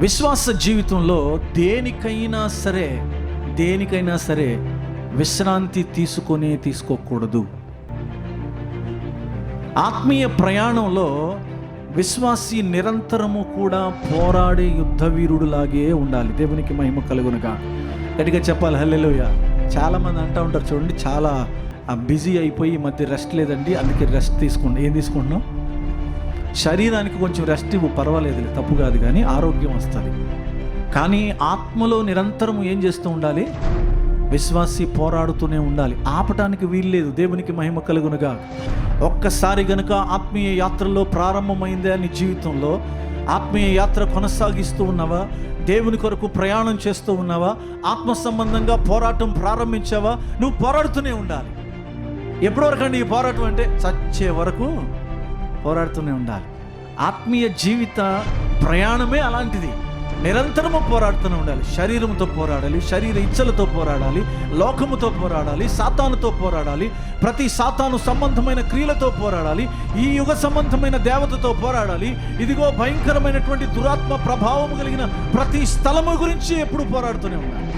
విశ్వాస జీవితంలో దేనికైనా సరే విశ్రాంతి తీసుకోకూడదు. ఆత్మీయ ప్రయాణంలో విశ్వాసి నిరంతరము కూడా పోరాడే యుద్ధ వీరుడులాగే ఉండాలి. దేవునికి మహిమ కలుగునుగా. గట్టిగా చెప్పాలి హల్లెలూయా. చాలామంది అంటూ ఉంటారు చూడండి, చాలా బిజీ అయిపోయి ఈ మధ్య రెస్ట్ లేదండి, అందుకే రెస్ట్ తీసుకోండి. ఏం తీసుకుంటున్నాం? శరీరానికి కొంచెం రెస్ట్ ఇవ్వు, పర్వాలేదు, తప్పు కాదు, కానీ ఆరోగ్యం వస్తుంది. కానీ ఆత్మలో నిరంతరం ఏం చేస్తూ ఉండాలి? విశ్వాసి పోరాడుతూనే ఉండాలి. ఆపటానికి వీల్లేదు. దేవునికి మహిమ కలుగునుగా. ఒక్కసారి గనుక ఆత్మీయ యాత్రలో ప్రారంభమైందే నీ జీవితంలో, ఆత్మీయ యాత్ర కొనసాగిస్తూ ఉన్నావా? దేవుని కొరకు ప్రయాణం చేస్తూ ఉన్నావా? ఆత్మ సంబంధంగా పోరాటం ప్రారంభించావా? నువ్వు పోరాడుతూనే ఉండాలి. ఎప్పటి వరకు అండి ఈ పోరాటం అంటే? చచ్చే వరకు పోరాడుతూనే ఉండాలి. ఆత్మీయ జీవిత ప్రయాణమే అలాంటిది. నిరంతరము పోరాడుతూనే ఉండాలి. శరీరంతో పోరాడాలి, శరీర ఇచ్చలతో పోరాడాలి, లోకముతో పోరాడాలి, సాతానుతో పోరాడాలి, ప్రతి సాతాను సంబంధమైన క్రియలతో పోరాడాలి, ఈ యుగ సంబంధమైన దేవతతో పోరాడాలి. ఇదిగో భయంకరమైనటువంటి దురాత్మ ప్రభావం కలిగిన ప్రతి స్థలము గురించి ఎప్పుడు పోరాడుతూనే ఉండాలి.